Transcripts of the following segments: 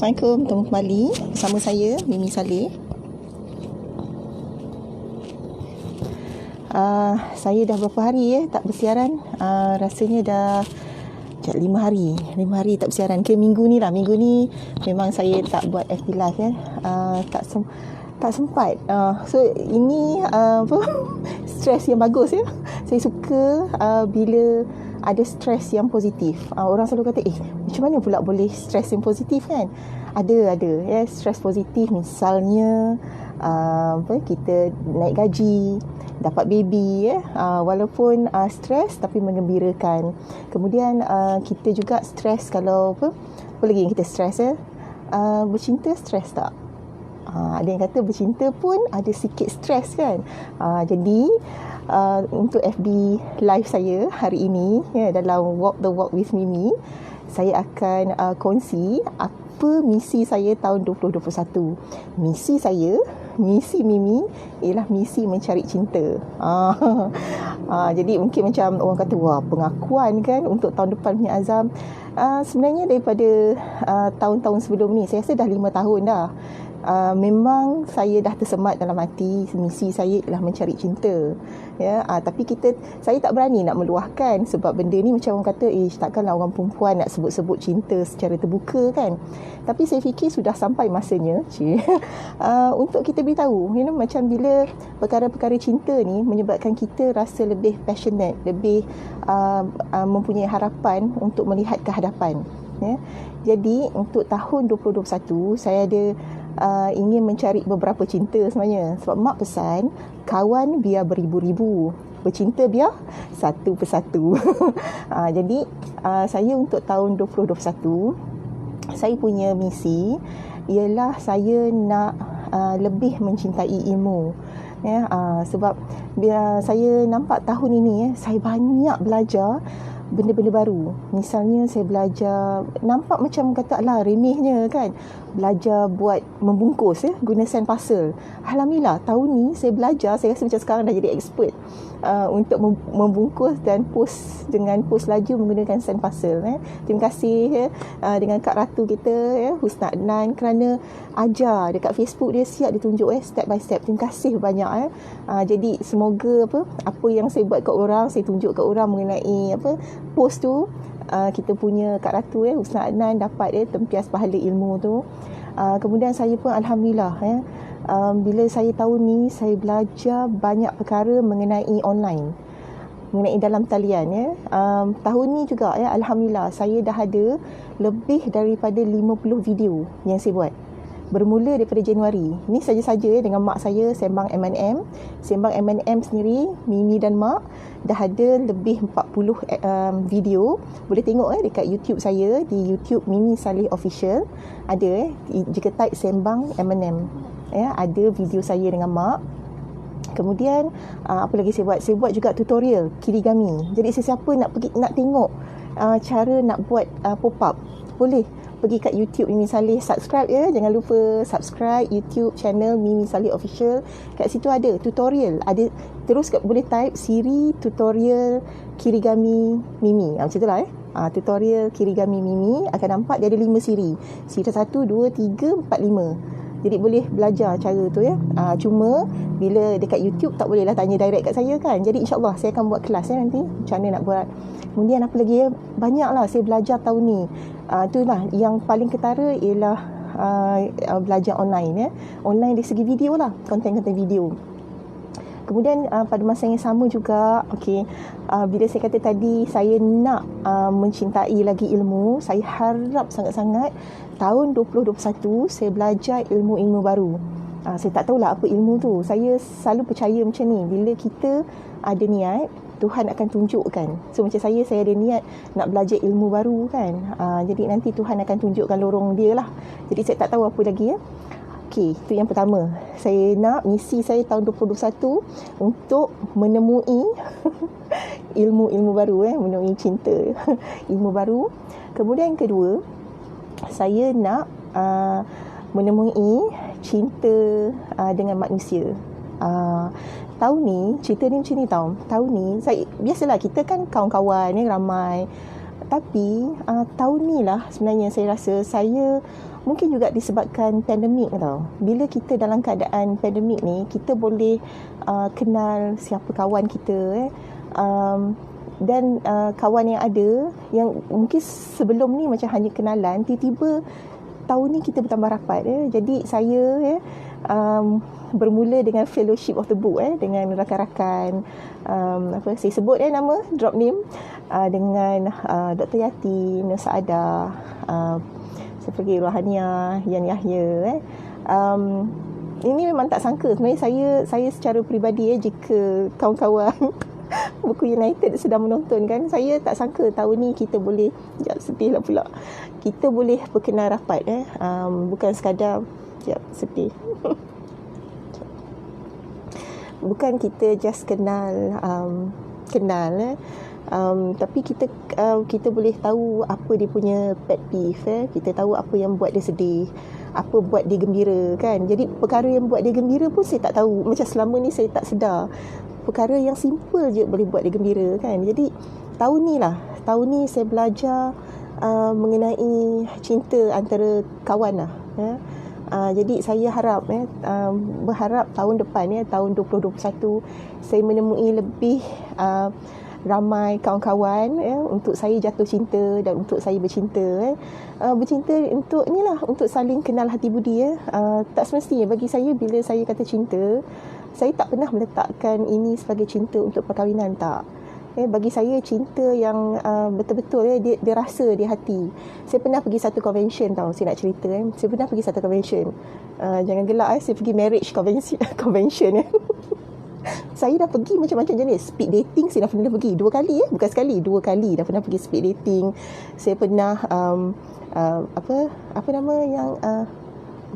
Assalamualaikum, bertemu kembali bersama saya Mimi Saleh. Saya dah berapa hari tak bersiaran. Rasanya dah 5 hari tak bersiaran. Minggu ni memang saya tak buat FB live tak sempat. So ini stres yang bagus ya. Saya suka bila ada stres yang positif. Orang selalu kata, macam mana pula boleh stres yang positif kan? Ada ya, stres positif misalnya kita naik gaji, dapat baby ya. Walaupun stres tapi menggembirakan. Kemudian kita juga stres kalau apa lagi yang kita stres ya? Bercinta stres tak? Ada yang kata bercinta pun ada sikit stres kan. Jadi untuk FB live saya hari ini ya, dalam Walk the Walk with Mimi, saya akan kongsi apa misi saya tahun 2021. Misi Mimi ialah misi mencari cinta. Jadi mungkin macam orang kata, wah, pengakuan kan untuk tahun depan punya azam. Sebenarnya daripada tahun-tahun sebelum ni, saya rasa dah 5 tahun dah. Memang saya dah tersemat dalam hati misi saya ialah mencari cinta ya. Tapi saya tak berani nak meluahkan, sebab benda ni macam orang kata, takkanlah orang perempuan nak sebut-sebut cinta secara terbuka kan. Tapi saya fikir sudah sampai masanya untuk kita beritahu, macam bila perkara-perkara cinta ni menyebabkan kita rasa lebih passionate, lebih mempunyai harapan untuk melihat ke hadapan ya. Jadi untuk tahun 2021 saya ada ingin mencari beberapa cinta sebenarnya. Sebab mak pesan, kawan biar beribu-ribu, bercinta biar satu persatu. Jadi saya untuk tahun 2021, saya punya misi ialah saya nak lebih mencintai ilmu ya. Sebab bila saya nampak tahun ini saya banyak belajar benda-benda baru. Misalnya saya belajar, nampak macam kata alah remehnya kan, belajar buat membungkus guna sand puzzle. Alhamdulillah tahun ni saya belajar, saya rasa macam sekarang dah jadi expert untuk membungkus dan post dengan post laju menggunakan sand puzzle. Terima kasih dengan Kak Ratu kita Husna Adnan kerana ajar dekat Facebook, dia siap ditunjuk step by step. Terima kasih banyak jadi semoga apa yang saya buat kat orang, saya tunjuk kat orang mengenai post tu, kita punya Kak Ratu Husna Adnan dapat tempias pahala ilmu tu. Kemudian saya pun alhamdulillah bila saya tahun ni saya belajar banyak perkara mengenai online, mengenai dalam talian tahun ni juga alhamdulillah saya dah ada lebih daripada 50 video yang saya buat. Bermula daripada Januari. Ni saja-saja dengan mak saya sembang M&M. Sembang M&M sendiri, Mimi dan mak dah ada lebih 40 video. Boleh tengok dekat YouTube saya, di YouTube Mimi Saleh Official. Ada jika type sembang M&M. Ada video saya dengan mak. Kemudian apa lagi saya buat? Saya buat juga tutorial kirigami. Jadi sesiapa nak tengok cara nak buat pop-up, boleh pergi kat YouTube Mimi Saleh, subscribe jangan lupa subscribe YouTube channel Mimi Saleh Official. Kat situ ada tutorial, ada terus boleh type Siri tutorial kirigami Mimi, macam itulah tutorial kirigami Mimi, akan nampak dia ada 5 siri 1, 2, 3, 4, 5. Jadi boleh belajar cara tu cuma bila dekat YouTube tak bolehlah tanya direct kat saya kan. Jadi insyaAllah saya akan buat kelas nanti macam mana nak buat. Kemudian apa lagi banyaklah saya belajar tahun ni. Itulah yang paling ketara ialah belajar online online dari segi video lah, konten-konten video. Kemudian pada masa yang sama juga bila saya kata tadi saya nak mencintai lagi ilmu, saya harap sangat-sangat tahun 2021 saya belajar ilmu-ilmu baru. Saya tak tahulah apa ilmu tu. Saya selalu percaya macam ni, bila kita ada niat, Tuhan akan tunjukkan. So macam saya ada niat nak belajar ilmu baru kan. Jadi nanti Tuhan akan tunjukkan lorong dia lah. Jadi saya tak tahu apa lagi itu yang pertama. Saya nak misi saya tahun 2021 untuk menemui ilmu-ilmu baru menemui cinta, ilmu baru. Kemudian yang kedua, saya nak menemui cinta dengan manusia. Tahun ni cerita ni macam ni tahun ni saya biasalah, kita kan kawan-kawan ramai Tapi tahun ni lah sebenarnya saya rasa saya mungkin juga disebabkan pandemik tau. Bila kita dalam keadaan pandemik ni, kita boleh kenal siapa kawan kita dan kawan yang ada yang mungkin sebelum ni macam hanya kenalan, tiba-tiba tahun ni kita bertambah rapat. Jadi saya bermula dengan Fellowship of the Book dengan rakan-rakan saya sebut nama, drop name, dengan Dr. Yati, Nur Saadah, seperti Rohania, Yan Yahya. Ini memang tak sangka sebenarnya saya secara peribadi jika kawan-kawan Buku United sedang menonton kan, saya tak sangka tahun ni kita boleh, sedih lah pula, kita boleh berkenal rapat bukan sekadar sedih bukan kita just kenal tapi kita boleh tahu apa dia punya pet peeve, kita tahu apa yang buat dia sedih, apa buat dia gembira kan. Jadi perkara yang buat dia gembira pun saya tak tahu, macam selama ni saya tak sedar perkara yang simple je boleh buat dia gembira kan. Jadi tahun ni saya belajar mengenai cinta antara kawan lah. Jadi saya harap berharap tahun depan tahun 2021 saya menemui lebih ramai kawan-kawan untuk saya jatuh cinta dan untuk saya bercinta bercinta untuk untuk saling kenal hati budi tak semestinya bagi saya bila saya kata cinta, saya tak pernah meletakkan ini sebagai cinta untuk perkahwinan, tak. Bagi saya cinta yang betul-betul dia rasa di hati. Saya pernah pergi satu convention tau, saya nak cerita saya pernah pergi satu convention, jangan gelak saya pergi marriage convention saya dah pergi macam-macam jenis speed dating. Saya dah pernah pergi 2 kali bukan sekali, 2 kali dah pernah pergi speed dating. Saya pernah apa nama yang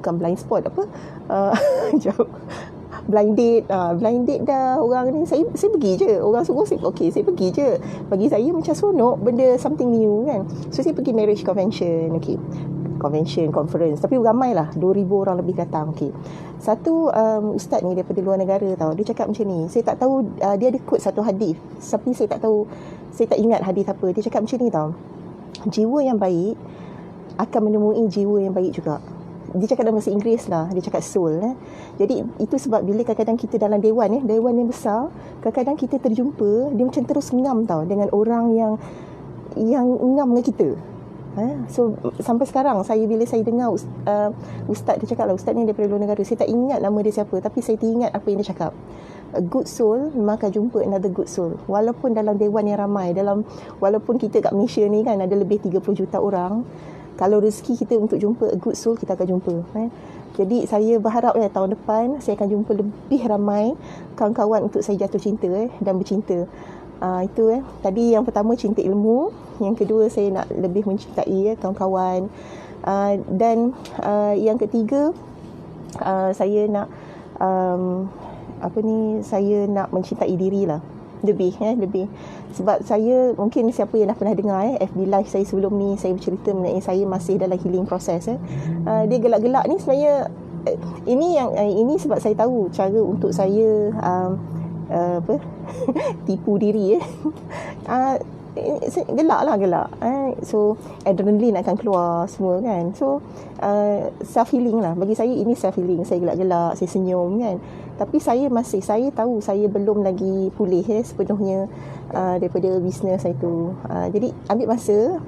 bukan blind spot, blind date dah orang ni. Saya pergi je, orang suruh saya pergi je. Bagi saya macam seronok, benda something new kan. So saya pergi marriage convention, conference, tapi ramai lah, 2,000 orang lebih datang. Satu ustaz ni daripada luar negara tau, dia cakap macam ni, saya tak tahu, dia ada quote satu hadis, tapi saya tak ingat hadis apa. Dia cakap macam ni tau, jiwa yang baik akan menemui jiwa yang baik juga. Dia cakap dalam bahasa Inggeris lah, dia cakap soul. Jadi itu sebab bila kadang-kadang kita dalam dewan yang besar, kadang-kadang kita terjumpa, dia macam terus ngam tau dengan orang yang ngam dengan kita. So sampai sekarang bila saya dengar ustaz dia cakap lah, ustaz ni daripada luar negara, saya tak ingat nama dia siapa, tapi saya teringat apa yang dia cakap. A good soul memang akan jumpa another good soul. Walaupun dalam dewan yang ramai, walaupun kita kat Malaysia ni kan ada lebih 30 juta orang, kalau rezeki kita untuk jumpa a good soul, kita akan jumpa. Jadi saya berharap tahun depan saya akan jumpa lebih ramai kawan-kawan untuk saya jatuh cinta dan bercinta. Itu tadi yang pertama cinta ilmu, yang kedua saya nak lebih mencintai kawan-kawan, dan yang ketiga saya nak saya nak mencintai diri lah lebih. Sebab saya, mungkin siapa yang dah pernah dengar FB live saya sebelum ni, saya bercerita mengenai saya masih dalam healing proses. Dia gelak-gelak ni sebenarnya ini sebab saya tahu cara untuk saya tipu diri gelak. So adrenaline akan keluar semua kan. So self healing lah bagi saya, ini self healing. Saya gelak-gelak, saya senyum kan. Tapi saya tahu saya belum lagi pulih sepenuhnya daripada bisnes saya tu. Jadi ambil masa.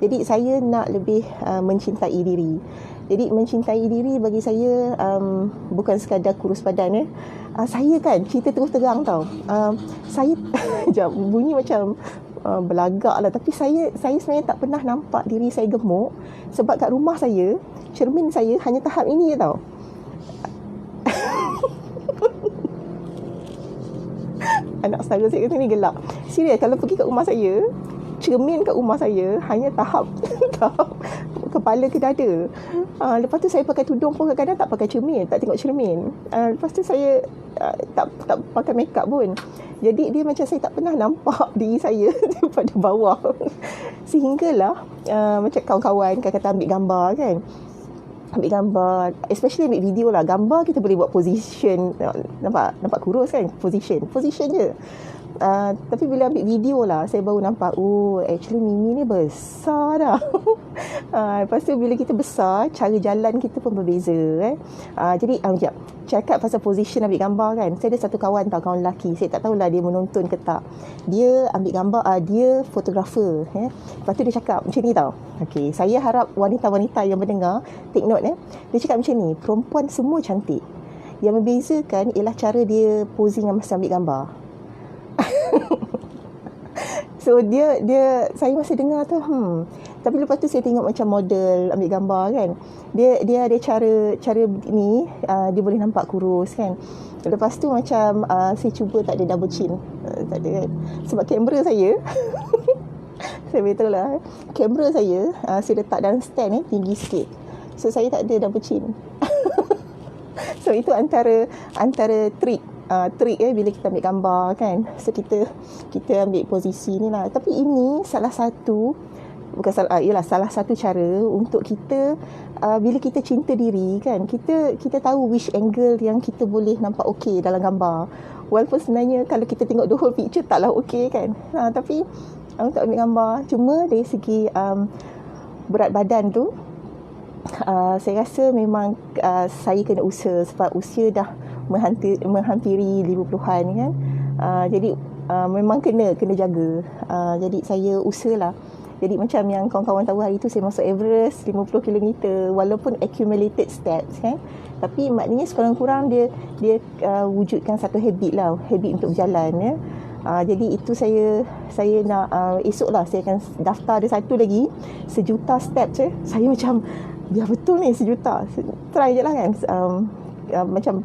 Jadi saya nak lebih mencintai diri. Jadi mencintai diri bagi saya bukan sekadar kurus badan. Saya kan cerita terus terang tau. Saya bunyi macam belagak lah, tapi saya sebenarnya tak pernah nampak diri saya gemuk, sebab kat rumah saya cermin saya hanya tahap ini je tau. Anak saudara saya kata ni gelak. Serius, kalau pergi kat rumah saya, cermin kat rumah saya hanya tahap kepala ke dada. Lepas tu saya pakai tudung pun kadang-kadang tak pakai cermin, tak tengok cermin. Lepas tu saya tak pakai makeup pun. Jadi dia macam saya tak pernah nampak diri saya daripada bawah. Sehinggalah macam kawan-kawan kata ambil gambar kan. Ambil gambar, especially ambil video lah. Gambar kita boleh buat position. Nampak kurus kan? Position je. Tapi bila ambil video lah, saya baru nampak, oh actually Mimi ni besar dah. Lepas tu bila kita besar, cara jalan kita pun berbeza. Jadi sekejap, cakap pasal position ambil gambar kan. Saya ada satu kawan kawan lelaki. Saya tak tahulah dia menonton ke tak. Dia ambil gambar, dia fotografer. Lepas tu dia cakap macam ni tau. Okay, saya harap wanita-wanita yang mendengar, take note. Dia cakap macam ni, perempuan semua cantik. Yang membezakan ialah cara dia posing masa ambil gambar. So dia saya masih dengar tu, tapi lepas tu saya tengok macam model ambil gambar kan. Dia ada cara ni, dia boleh nampak kurus kan. Lepas tu macam saya cuba tak ada double chin. Tak ada kan. Sebab kamera saya saya beritahu lah, kamera saya letak dalam stand tinggi sikit. So saya tak ada double chin. So itu antara trik bila kita ambil gambar kan. So kita ambil posisi ni lah. Tapi ini salah satu cara untuk kita bila kita cinta diri kan, kita tahu which angle yang kita boleh nampak okey dalam gambar. Walaupun sebenarnya kalau kita tengok the whole picture taklah okey kan. Tapi untuk ambil gambar, cuma dari segi berat badan tu, saya rasa memang saya kena usaha sebab usia dah menghampiri 50-an kan. Jadi memang kena jaga. Jadi saya usahalah. Jadi macam yang kawan-kawan tahu hari tu saya masuk Everest 50 km walaupun accumulated steps kan. Tapi maknanya sekurang-kurang dia wujudkan satu habit untuk berjalan ya. Jadi itu saya nak esoklah saya akan daftar ada satu lagi 1 juta steps Saya macam biar betul ni 1 juta. Try je lah kan. Macam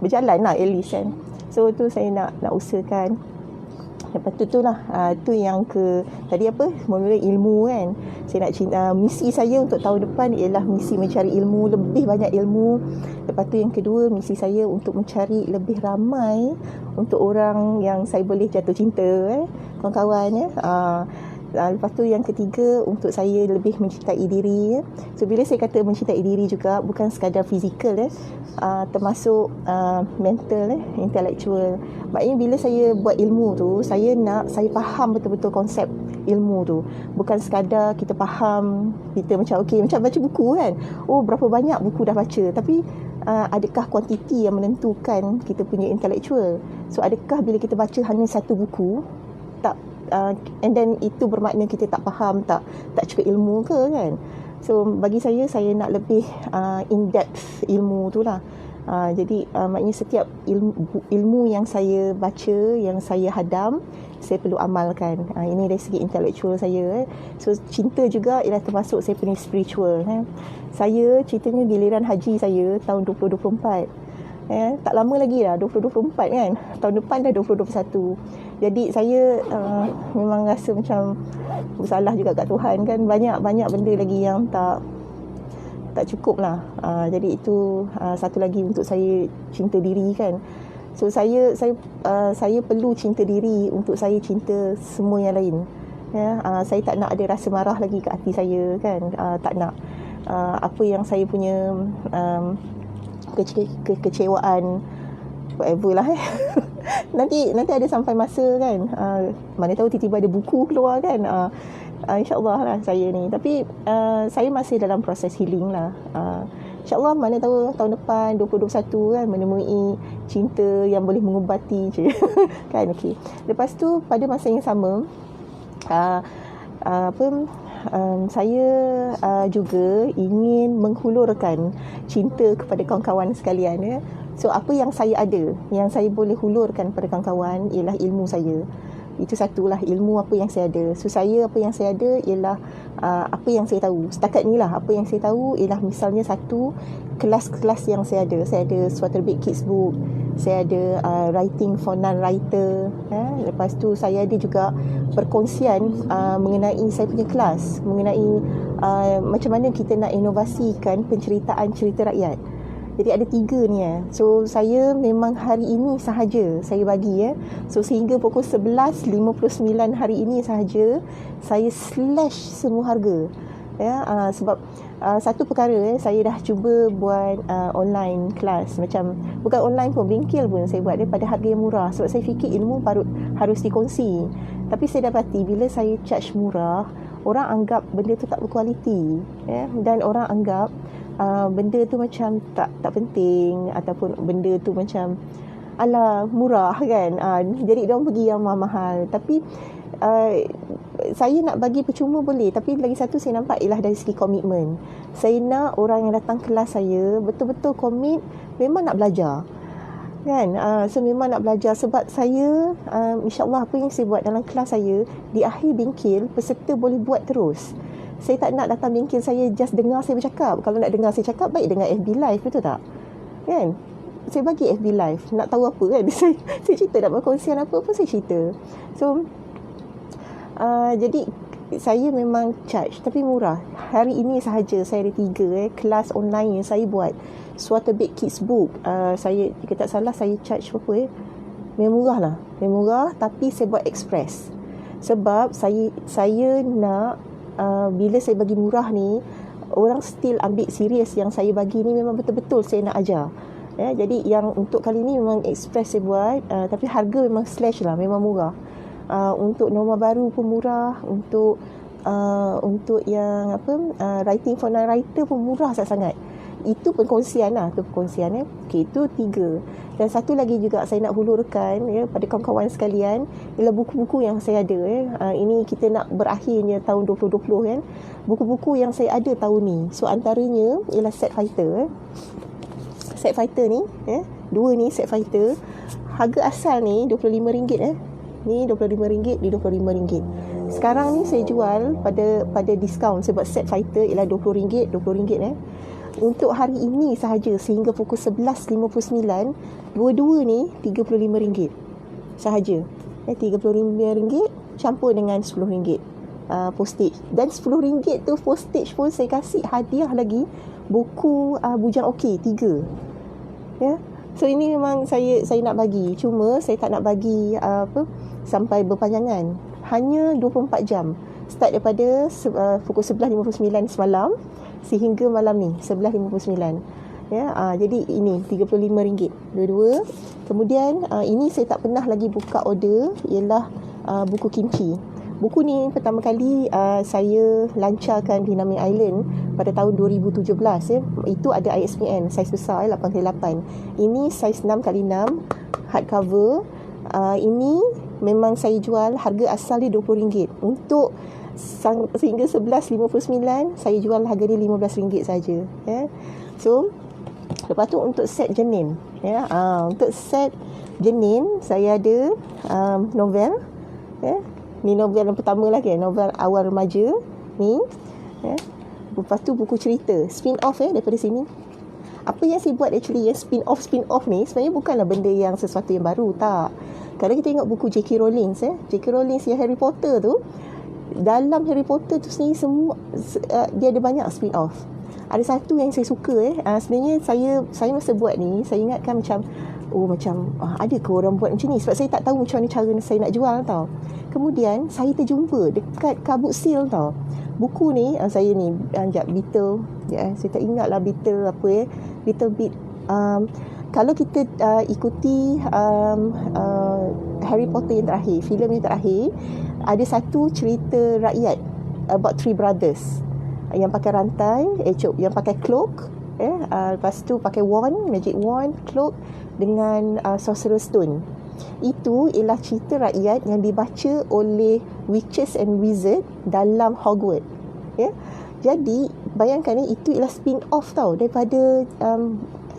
berjalan lah at least kan. So tu saya nak usahakan. Lepas tu lah tu yang tadi mula ilmu kan. Saya nak misi saya untuk tahun depan ialah misi mencari ilmu, lebih banyak ilmu. Lepas tu yang kedua, misi saya untuk mencari lebih ramai untuk orang yang saya boleh jatuh cinta kawan-kawan ya. Lepas tu yang ketiga, untuk saya lebih mencintai diri. So bila saya kata mencintai diri juga bukan sekadar fizikal termasuk mental intellectual. Maknanya bila saya buat ilmu tu, saya faham betul-betul konsep ilmu tu. Bukan sekadar kita faham, kita macam macam baca buku kan. Oh berapa banyak buku dah baca, tapi adakah kuantiti yang menentukan kita punya intellectual? So adakah bila kita baca hanya satu buku tak and then itu bermakna kita tak faham, tak cukup ilmu ke kan. So bagi saya nak lebih in depth ilmu tu lah. Jadi maknanya setiap ilmu yang saya baca, yang saya hadam, saya perlu amalkan. Ini dari segi intellectual saya. So cinta juga ialah termasuk saya punya spiritual. Saya ceritanya giliran haji saya tahun 2024. Tak lama lagi dah 2024 kan. Tahun depan dah 2021. Jadi saya memang rasa macam bersalah juga kat Tuhan kan. Banyak benda lagi yang tak cukup lah. Jadi itu satu lagi untuk saya cinta diri kan. So saya perlu cinta diri untuk saya cinta semua yang lain. Saya tak nak ada rasa marah lagi kat hati saya kan. Tak nak apa yang saya punya kekecewaan whatever lah nanti ada sampai masa kan, mana tahu tiba-tiba ada buku keluar kan. InsyaAllah lah saya ni. Tapi saya masih dalam proses healing lah. InsyaAllah mana tahu tahun depan 2021 kan menemui cinta yang boleh mengubati je kan. Okay. Lepas tu pada masa yang sama saya juga ingin menghulurkan cinta kepada kawan-kawan sekalian ya. So apa yang saya ada, yang saya boleh hulurkan pada kawan-kawan ialah ilmu saya. Itu satulah, ilmu apa yang saya ada. So saya apa yang saya ada ialah apa yang saya tahu. Setakat ni lah apa yang saya tahu ialah misalnya satu kelas-kelas yang saya ada. Saya ada suatu terbit kids book. Saya ada writing for non-writer. Lepas tu saya ada juga perkongsian mengenai saya punya kelas. Mengenai macam mana kita nak inovasikan penceritaan cerita rakyat. Jadi ada 3 ni So saya memang hari ini sahaja saya bagi So sehingga pukul 11.59 hari ini sahaja saya slash semua harga. Sebab satu perkara saya dah cuba buat online kelas, macam bukan online pun, bingkil pun saya buat daripada harga yang murah, sebab saya fikir ilmu harus dikongsi. Tapi saya dapati bila saya charge murah, orang anggap benda tu tak berkualiti, dan orang anggap benda tu macam tak penting, ataupun benda tu macam ala murah kan. Jadi diorang pergi yang mahal-mahal. Tapi saya nak bagi percuma boleh, tapi lagi satu saya nampak ialah dari segi komitmen. Saya nak orang yang datang kelas saya betul-betul komit, memang nak belajar kan. So memang nak belajar, sebab saya insyaAllah apa yang saya buat dalam kelas saya, di akhir bingkil peserta boleh buat terus. Saya tak nak datang bingkil saya just dengar saya bercakap. Kalau nak dengar saya cakap, baik dengar FB Live, betul tak kan. Saya bagi FB Live, nak tahu apa kan, saya cerita, nak berkongsian apa pun saya cerita. So jadi saya memang charge, tapi murah. Hari ini sahaja saya ada 3 kelas online yang saya buat. Swaterbeek Kids Book, saya, jika tak salah, saya charge berapa memang murah lah, memang murah, tapi saya buat express. Sebab saya nak bila saya bagi murah ni, orang still ambil serius yang saya bagi ni, memang betul-betul saya nak ajar. Jadi yang untuk kali ni memang express saya buat, tapi harga memang slash lah, memang murah. Untuk norma baru pun murah, untuk yang writing for non-writer pun murah sangat-sangat. Itu perkongsian lah, tu perkongsian Okey, itu 3. Dan satu lagi juga saya nak hulurkan pada kawan-kawan sekalian, ialah buku-buku yang saya ada. Ini kita nak berakhirnya tahun 2020 kan. Buku-buku yang saya ada tahun ni, so antaranya ialah Set Fighter. Set Fighter ni, 2 ni Set Fighter. Harga asal ni RM25 Ni RM25, ni RM25. Sekarang ni saya jual pada diskaun, sebab Set Fighter ialah RM20, RM20 Untuk hari ini sahaja sehingga pukul 11.59, dua-dua ni RM35 sahaja. RM35 campur dengan RM10 postage. Dan RM10 tu postage pun saya kasih hadiah lagi buku Bujang Okey 3. So ini memang saya nak bagi, cuma saya tak nak bagi sampai berpanjangan. Hanya 24 jam. Start daripada pukul 11.59 semalam sehingga malam ni 11.59. Jadi ini RM35 dua-dua. Kemudian ini saya tak pernah lagi buka order, ialah buku kimchi. Buku ni pertama kali saya lancarkan di Nami Island pada tahun 2017. Itu ada ISBN saiz besar 8x8. Ini saiz 6x6 hardcover. Ini memang saya jual harga asal dia RM20. Untuk sehingga 11.59 saya jual harga dia RM15 saja. So lepas tu untuk set jenin, untuk set jenin saya ada novel. Ni novel yang pertama lagi, novel awal remaja ni. Lepas tu buku cerita spin-off daripada sini. Apa yang saya buat actually, yang spin-off ni sebenarnya bukanlah benda yang sesuatu yang baru, tak. Kalau kita tengok buku J.K. Rowling, J.K. Rowling yang Harry Potter tu, dalam Harry Potter tu sendiri semua dia ada banyak spin-off. Ada satu yang saya suka sebenarnya saya masa buat ni, saya ingatkan macam ada ke orang buat macam ni, sebab saya tak tahu macam mana cara saya nak jual tau. Kemudian saya terjumpa dekat Kabut Seal tau. Buku ni saya ni Beetle, saya tak ingat lah Beetle apa Beetle Beat. Kalau kita ikuti Harry Potter yang terakhir, filem yang terakhir, ada satu cerita rakyat about 3 brothers yang pakai rantai, yang pakai cloak, lepas tu pakai wand, magic wand, cloak dengan sorcerer's stone. Itu ialah cerita rakyat yang dibaca oleh witches and wizard dalam Hogwarts. Jadi bayangkan itu ialah spin-off tau daripada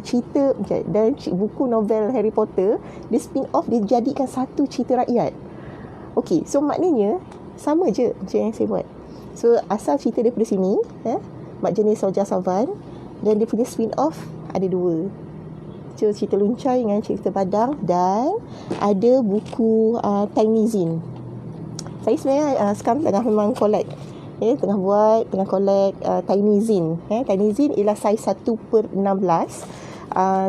cerita dan buku novel Harry Potter. Dia spin-off, dia jadikan satu cerita rakyat. Okey, so maknanya sama je macam yang saya buat. So asal cerita daripada sini, Mak Jenis Soja Savan, dan dia punya spin-off ada 2. Cerita Luncai dengan cerita Padang, dan ada buku Tiny Zine. Saya sebenarnya sekarang tengah memang collect, tengah collect Tiny Zine. Tiny Zine ialah saiz 1/16.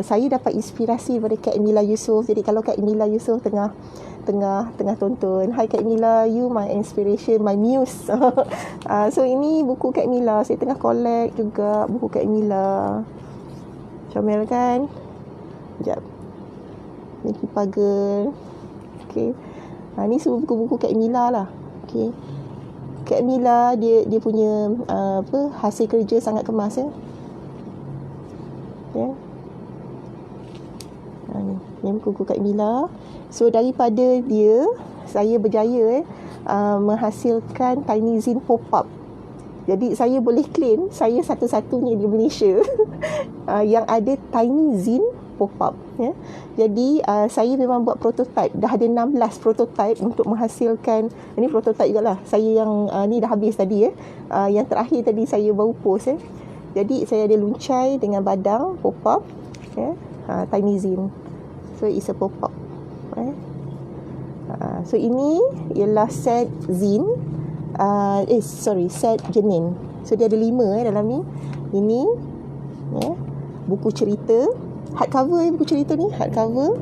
Saya dapat inspirasi daripada Kak Emilia Yusof. Jadi kalau Kak Emilia Yusof tengah tonton, hi Kak Emilia, you my inspiration, my muse. So ini buku Kak Emilia, saya tengah collect juga buku Kak Emilia. Comel kan? Sekejap. Ni Pipa Girl. Okay. Ni semua buku-buku Kak Emilia lah. Okay. Kak Emilia dia punya hasil kerja sangat kemas ya. Ya. Ni buku Kak Emilia. So daripada dia saya berjaya menghasilkan Tiny Zine pop-up. Jadi saya boleh claim saya satu-satunya di Malaysia yang ada Tiny Zine pop-up ya. Jadi saya memang buat prototype. Dah ada 16 prototype untuk menghasilkan. Ini prototype jugalah. Saya yang ni dah habis tadi ya. Yang terakhir tadi saya baru post ya. Jadi saya ada luncai dengan badang pop-up ya. Tiny Zine. So it's a pop-up. So ini ialah set zine. Set jenin. So dia ada 5 dalam ni. Ini ya, buku cerita hardcover buku cerita ni hardcover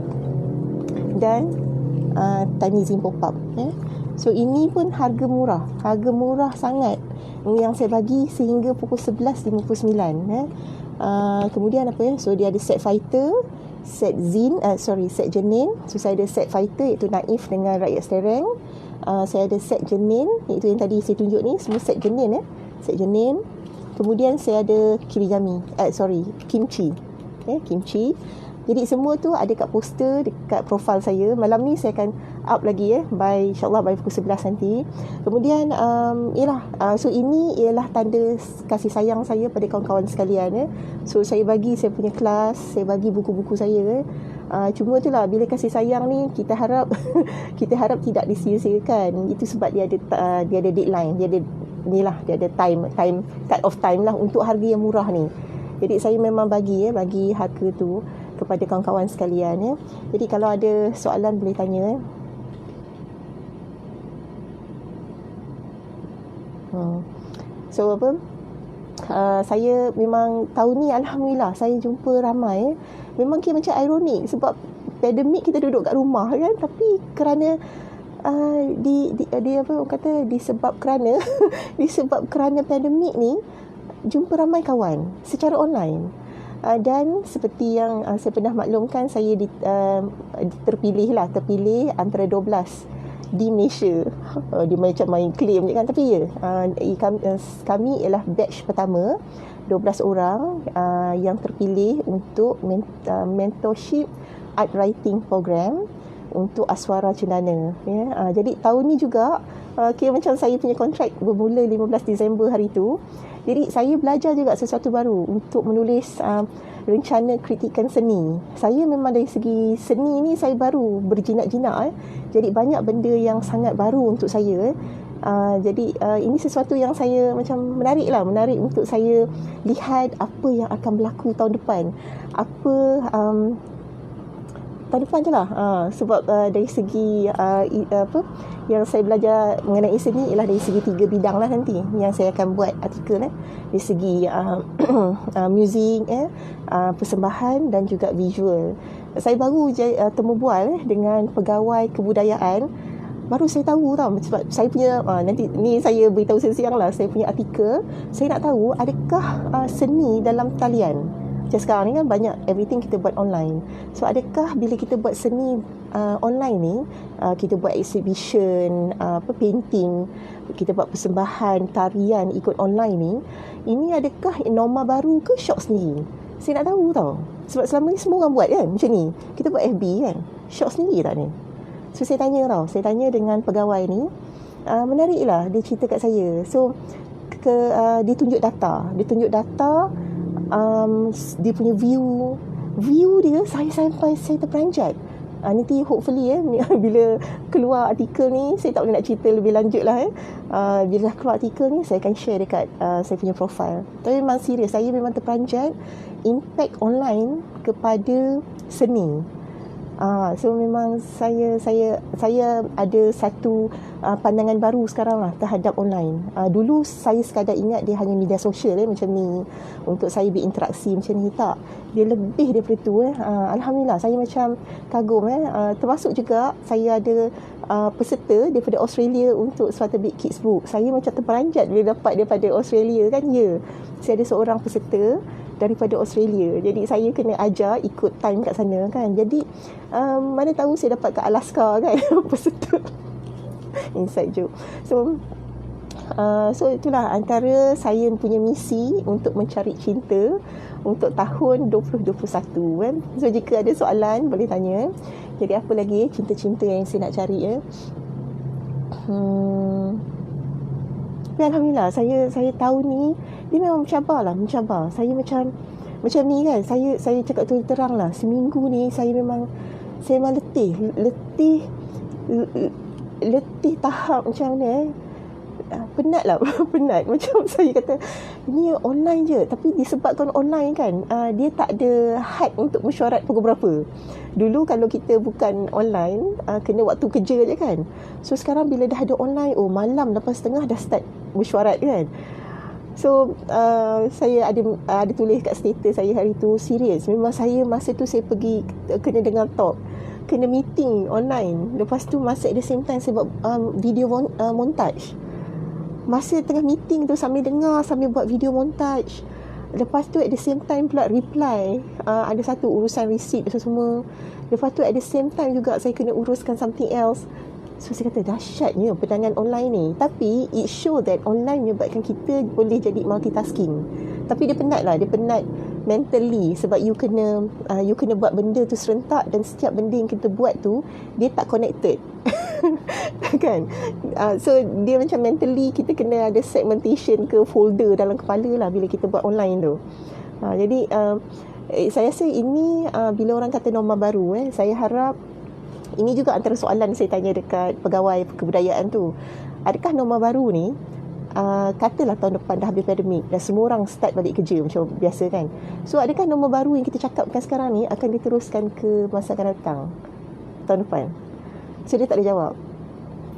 dan Tiny Zine pop-up ya. So ini pun harga murah sangat yang saya bagi sehingga pukul 11.59 ya. Kemudian apa ya, so dia ada set fighter, set zine, set jenin. So saya ada set fighter iaitu Naif dengan Rakyat Sereng. Saya ada set jenin iaitu yang tadi saya tunjuk ni, semua set jenin ya. Set jenin. Kemudian saya ada kimchi. Kimchi. Jadi semua tu ada kat poster dekat profil saya. Malam ni saya akan up lagi InsyaAllah by pukul 11 nanti. Kemudian so ini ialah tanda kasih sayang saya pada kawan-kawan sekalian ya. So saya bagi saya punya kelas, saya bagi buku-buku saya. Cuma itulah, bila kasih sayang ni kita harap tidak disia-siakan. Itu sebab dia ada deadline, dia ada time cut off time lah untuk harga yang murah ni. Jadi saya memang bagi harga tu kepada kawan-kawan sekalian ya. Jadi kalau ada soalan boleh tanya ya. So saya memang tahun ni alhamdulillah saya jumpa ramai. Memang macam ironik sebab pandemik kita duduk kat rumah kan, tapi kerana disebab kerana pandemik ni jumpa ramai kawan secara online. Dan seperti yang saya pernah maklumkan, saya terpilih antara 12 di Malaysia. Dia macam main claim je kan, tapi ya, kami ialah batch pertama 12 orang yang terpilih untuk mentorship art writing program untuk Aswara Cendana ya. Jadi tahun ni juga macam saya punya kontrak bermula 15 Disember hari tu. Jadi saya belajar juga sesuatu baru untuk menulis rencana kritikan seni. Saya memang dari segi seni ni saya baru berjinak-jinak Jadi banyak benda yang sangat baru untuk saya. Jadi ini sesuatu yang saya macam menarik untuk saya lihat apa yang akan berlaku tahun depan. Tahun depan je lah. Sebab dari segi yang saya belajar mengenai seni ialah dari segi 3 bidang lah nanti yang saya akan buat artikel dari segi muzik, persembahan dan juga visual. Saya baru temu bual dengan pegawai kebudayaan. Baru saya tahu sebab saya punya nanti ni saya beritahu siang lah, saya punya artikel. Saya nak tahu adakah seni dalam talian. Macam sekarang ni kan banyak everything kita buat online. So adakah bila kita buat seni online ni, kita buat exhibition, painting, kita buat persembahan, tarian ikut online ni, ini adakah norma baru ke syok sendiri? Saya nak tahu Sebab selama ni semua orang buat kan macam ni. Kita buat FB kan. Syok sendiri tak ni? So saya tanya dengan pegawai ni. Menariklah dia cerita kat saya. So dia tunjuk data. Dia punya view dia sampai saya terperanjat. Nanti hopefully bila keluar artikel ni, saya tak boleh nak cerita lebih lanjut lah bila keluar artikel ni saya akan share dekat saya punya profile. Tapi memang serius, saya memang terperanjat impact online kepada seni. So memang saya ada satu pandangan baru sekarang lah terhadap online. Dulu saya sekadar ingat dia hanya media sosial macam ni, untuk saya berinteraksi macam ni. Tak, dia lebih daripada tu. Alhamdulillah, saya macam kagum. Termasuk juga saya ada peserta daripada Australia untuk Smarter Big Kids Book. Saya macam terperanjat bila dapat daripada Australia kan. Ya, saya ada seorang peserta daripada Australia. Jadi saya kena ajar ikut time kat sana kan. Jadi mana tahu saya dapat kat Alaska kan peserta. Inside joke. So itulah antara saya punya misi untuk mencari cinta untuk tahun 2021 kan. So jika ada soalan boleh tanya. Jadi apa lagi cinta-cinta yang saya nak cari Tapi alhamdulillah saya tahu ni dia memang mencabar. Saya macam ni kan. Saya cakap terang lah, seminggu ni saya memang letih tahap macam mana penat lah. Penat. Macam saya kata, ni online je. Tapi disebabkan online kan, dia tak ada had untuk mesyuarat pukul berapa. Dulu kalau kita bukan online, kena waktu kerja je kan. So sekarang bila dah ada online, malam 8:30 dah start mesyuarat kan. So saya ada tulis kat status saya hari tu, serius. Memang saya masa tu saya pergi kena dengar talk, kena meeting online. Lepas tu masa at the same time saya buat video montage. Masa tengah meeting tu sambil dengar, sambil buat video montage. Lepas tu at the same time pula reply. Ada satu urusan receipt semua. Lepas tu at the same time juga saya kena uruskan something else. So saya kata dahsyatnya pedangan online ni. Tapi it show that online menyebabkan kita boleh jadi multitasking. Tapi dia penat mentally, sebab you kena buat benda tu serentak, dan setiap benda yang kita buat tu dia tak connected. Kan? So dia macam mentally kita kena ada segmentation ke folder dalam kepala lah bila kita buat online tu. Jadi saya rasa ini bila orang kata norma baru, saya harap ini juga antara soalan saya tanya dekat pegawai kebudayaan tu. Adakah norma baru ni, katalah tahun depan dah habis pandemik dan semua orang start balik kerja macam biasa kan. So adakah norma baru yang kita cakapkan sekarang ni akan diteruskan ke masa akan datang, tahun depan? So dia tak ada jawab.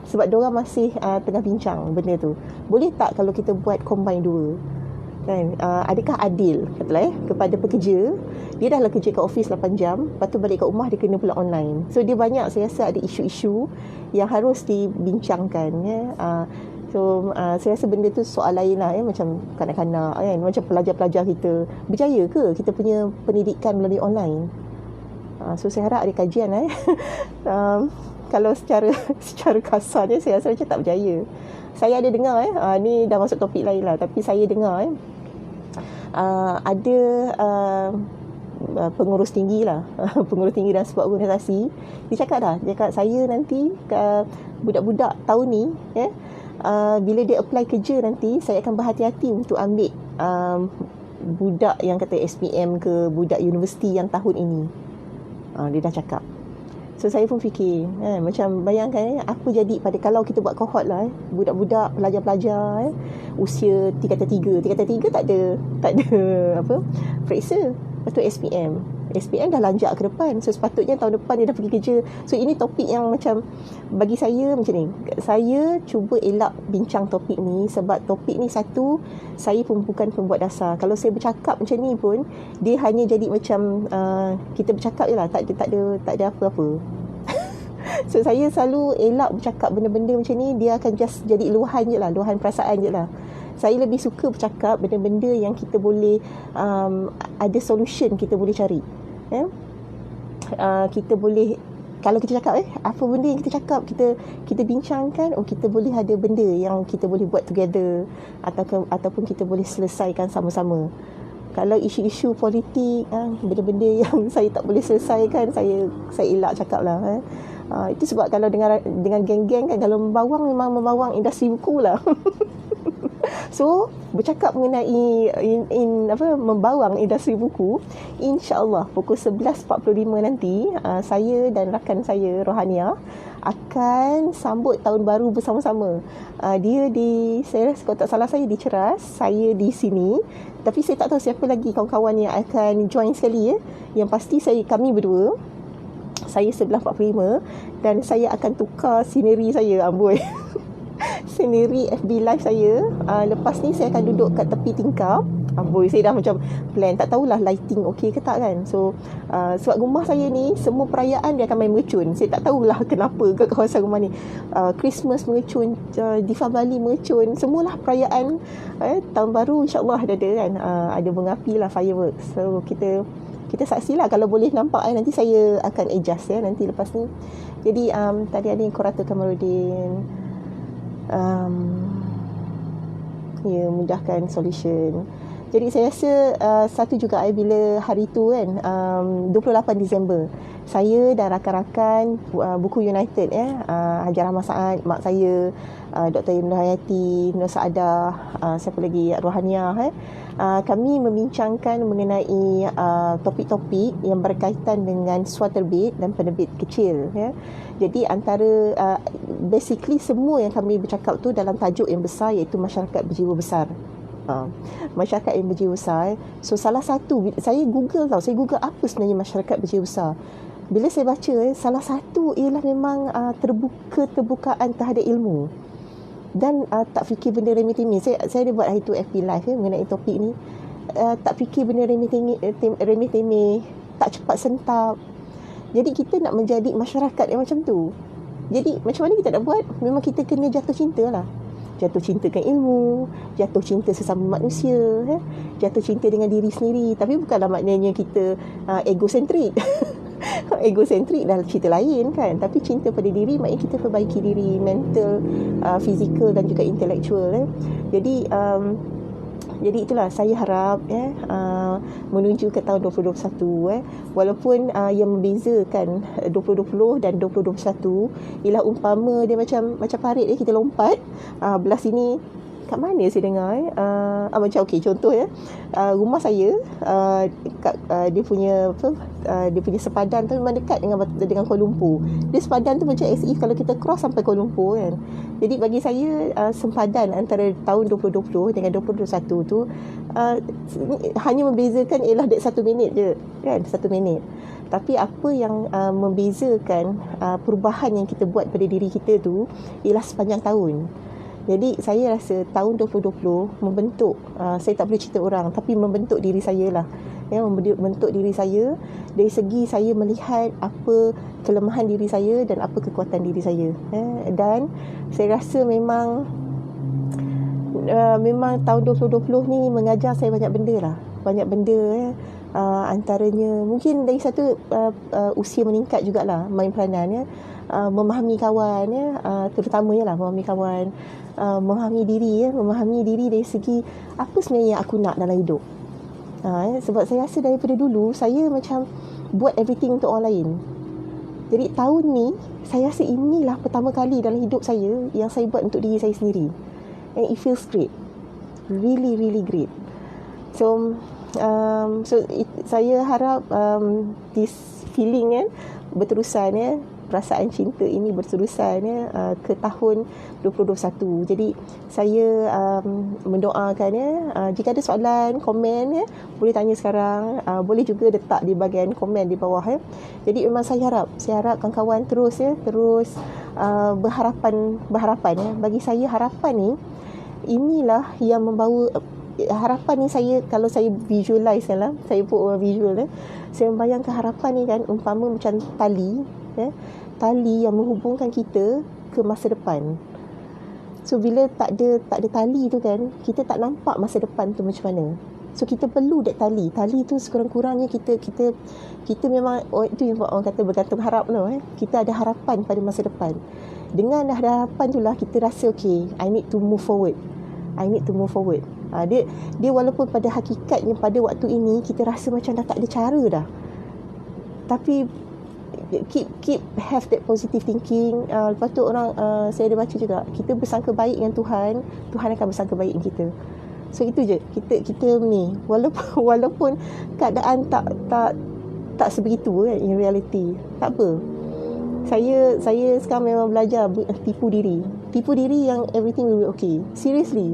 Sebab diorang masih tengah bincang benda tu. Boleh tak kalau kita buat combine dua? Kan? Adakah adil katalah kepada pekerja, dia dah lah kerja kat office 8 jam, lepas tu balik kat rumah dia kena pula online. So dia banyak, saya rasa ada isu-isu yang harus dibincangkan So saya rasa benda tu soal lain lah macam kanak-kanak kan, macam pelajar-pelajar kita, berjaya ke kita punya pendidikan melalui online? So saya harap ada kajian kalau secara kasarnya saya rasa macam tak berjaya. Saya ada dengar ni dah masuk topik lain lah, tapi saya dengar ada pengurus tinggi lah pengurus tinggi dalam sebuah organisasi, dia cakap saya nanti budak-budak tahun ni bila dia apply kerja nanti, saya akan berhati-hati untuk ambil budak yang kata SPM ke budak universiti yang tahun ini. Dia dah cakap. So saya pun fikir macam bayangkan apa jadi pada kalau kita buat cohort lah budak-budak pelajar-pelajar usia tingkatan 3 tak ada apa periksa. Lepas tu SPM dah lanjak ke depan. So sepatutnya tahun depan dia dah pergi kerja. So ini topik yang macam bagi saya macam ni. Saya cuba elak bincang topik ni sebab topik ni satu, saya pun bukan pembuat dasar. Kalau saya bercakap macam ni pun dia hanya jadi macam kita bercakap je lah, tak ada apa-apa. So saya selalu elak bercakap benda-benda macam ni, dia akan just jadi luahan je lah, luahan perasaan je lah. Saya lebih suka bercakap benda-benda yang kita boleh ada solution kita boleh cari. Kita boleh, kalau kita cakap apa benda yang kita cakap, kita bincangkan, kita boleh ada benda yang kita boleh buat together ataupun kita boleh selesaikan sama-sama. Kalau isu-isu politik, benda-benda yang saya tak boleh selesaikan, saya elak cakap lah. Itu sebab kalau dengan geng-geng kan, kalau membawang memang membawang industri buku lah. So bercakap mengenai membawang industri buku, insya-Allah pukul 11.45 nanti saya dan rakan saya Rohania akan sambut tahun baru bersama-sama. Dia saya rasa kalau tak salah saya di Ceras, saya di sini, tapi saya tak tahu siapa lagi kawan-kawan yang akan join sekali. Yang pasti kami berdua saya 11.45 dan saya akan tukar scenery saya, amboi. Scenery FB live saya. Lepas ni saya akan duduk kat tepi tingkap. Amboi, saya dah macam plan, tak tahulah lighting okey ke tak kan. So sebab rumah saya ni semua perayaan dia akan main mercun. Saya tak tahulah kenapa kat kawasan rumah ni. Christmas mercun, Deepavali mercun, semualah perayaan. Tahun baru insya-Allah ada kan. Ada bunga api lah, fireworks. So kita saksilah kalau boleh nampak. Nanti saya akan adjust nanti lepas ni. Jadi tadi ada Kurator Kamarudin, mudahkan solution. Jadi saya rasa satu juga bila hari tu kan, 28 Disember saya dan rakan-rakan Buku United Hajar Ahmad Saad, mak saya, Dr. Ibn Hayati, Nur Saadah, siapa lagi, Rohaniah, kami membincangkan mengenai topik-topik yang berkaitan dengan suara terbit dan penerbit kecil. Jadi antara basically semua yang kami bercakap tu dalam tajuk yang besar, iaitu masyarakat berjiwa besar. Masyarakat yang berjiwa besar. So salah satu, saya google apa sebenarnya masyarakat berjiwa besar. Bila saya baca, salah satu ialah memang terbukaan terhadap ilmu dan tak fikir benda remeh-temeh. Saya ada buat hari tu FB live mengenai topik ni. Tak fikir benda remeh-temeh, tak cepat sentap. Jadi kita nak menjadi masyarakat yang macam tu. Jadi macam mana kita nak buat? Memang kita kena jatuh cinta lah. Jatuh cintakan ilmu, jatuh cinta sesama manusia, jatuh cinta dengan diri sendiri. Tapi bukanlah maknanya kita egosentrik. Egosentrik dah cerita lain kan. Tapi cinta pada diri maknanya kita perbaiki diri, mental, fizikal dan juga intelektual. Jadi itulah saya harap menuju ke tahun 2021 walaupun yang membezakan 2020 dan 2021 ialah umpama dia macam parit kita lompat belah sini. Kat mana saya dengar macam okey, contoh rumah saya dia punya sepadan tu memang dekat dengan Kuala Lumpur. Dia sepadan tu macam as if kalau kita cross sampai Kuala Lumpur kan. Jadi bagi saya sempadan antara tahun 2020 dengan 2021 tu hanya membezakan ialah 1 minit je kan, 1 minit. Tapi apa yang membezakan perubahan yang kita buat pada diri kita tu ialah sepanjang tahun. Jadi saya rasa tahun 2020 membentuk, saya tak boleh cerita orang, tapi membentuk diri saya lah. Membentuk diri saya dari segi saya melihat apa kelemahan diri saya dan apa kekuatan diri saya. Dan saya rasa memang tahun 2020 ni mengajar saya banyak benda lah. Banyak benda antaranya mungkin dari satu usia meningkat jugalah main peranan memahami kawan terutamanya lah memahami kawan, memahami diri dari segi apa sebenarnya yang aku nak dalam hidup. Sebab saya rasa daripada dulu saya macam buat everything untuk orang lain. Jadi tahun ni saya rasa inilah pertama kali dalam hidup saya yang saya buat untuk diri saya sendiri, and it feels great, really really great. So saya harap this feeling berterusan perasaan cinta ini berterusan ke tahun 2021. Jadi saya mendoakan jika ada soalan, komen boleh tanya sekarang, boleh juga letak di bahagian komen di bawah Jadi memang saya harap kawan-kawan terus berharapan. Bagi saya harapan ni inilah yang membawa harapan ni. Saya kalau saya visualize lah, saya put orang visual saya membayangkan harapan ni kan umpama macam tali yang menghubungkan kita ke masa depan. So bila tak ada tali tu kan, kita tak nampak masa depan tu macam mana. So kita perlu that tali tu sekurang-kurangnya kita memang itu yang orang kata bergantung harap kita ada harapan pada masa depan. Dengan ada harapan tu lah kita rasa okay, I need to move forward. Dia walaupun pada hakikatnya pada waktu ini kita rasa macam dah tak ada cara dah, tapi keep have that positive thinking. Lepas tu orang saya ada baca juga, kita bersangka baik dengan Tuhan akan bersangka baik dengan kita. So itu je kita ni walaupun keadaan tak sebegitu in reality, tak apa. Saya sekarang memang belajar tipu diri yang everything will be okay. Seriously,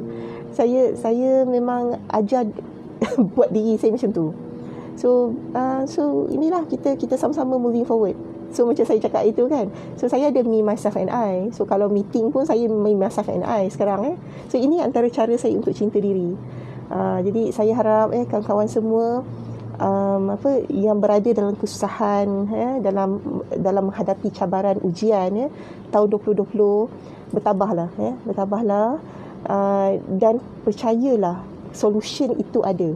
saya memang ajar buat diri saya macam tu. So inilah kita sama-sama moving forward. So macam saya cakap itu kan, so saya ada me, myself and I. So kalau meeting pun saya me, myself and I sekarang So ini antara cara saya untuk cinta diri. Jadi saya harap kawan-kawan semua yang berada dalam kesusahan, dalam menghadapi cabaran ujian tahun 2020, bertabahlah, dan percayalah solution itu ada.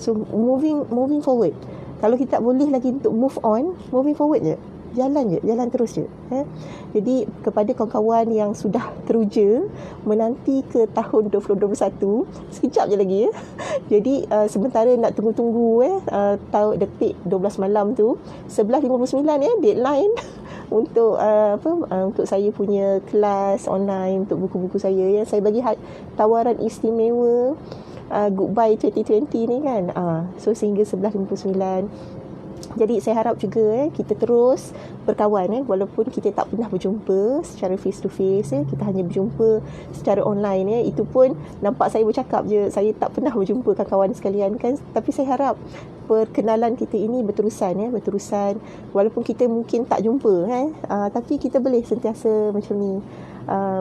So moving forward. Kalau kita tak boleh lagi untuk move on, moving forward je. Jalan terus je. Jadi kepada kawan-kawan yang sudah teruja menanti ke tahun 2021, sekejap je lagi Jadi sementara nak tunggu-tunggu tahun detik 12 malam tu, 11.59 deadline untuk untuk saya punya kelas online untuk buku-buku saya saya bagi tawaran istimewa Goodbye 2020 ni kan. So sehingga 11.59. Jadi saya harap juga kita terus berkawan walaupun kita tak pernah berjumpa secara face to face kita hanya berjumpa secara online Itu pun nampak saya bercakap je, saya tak pernah berjumpa kawan-kawan sekalian kan. Tapi saya harap perkenalan kita ini berterusan walaupun kita mungkin tak jumpa tapi kita boleh sentiasa macam ni.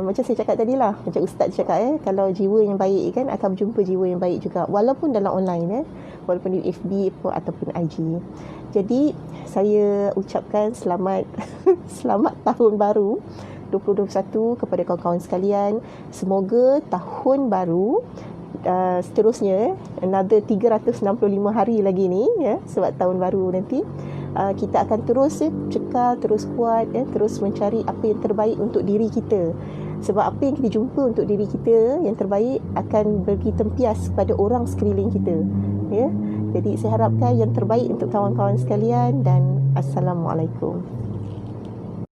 Macam saya cakap tadi lah, macam Ustaz cakap kalau jiwa yang baik kan akan berjumpa jiwa yang baik juga walaupun dalam online walaupun di FB ataupun IG. Jadi saya ucapkan selamat tahun baru 2021 kepada kawan-kawan sekalian. Semoga tahun baru seterusnya another 365 hari lagi ni sebab tahun baru nanti kita akan terus cekal, terus kuat terus mencari apa yang terbaik untuk diri kita. Sebab apa yang kita jumpa untuk diri kita yang terbaik akan bagi tempias pada orang sekeliling kita. Jadi saya harapkan yang terbaik untuk kawan-kawan sekalian dan Assalamualaikum.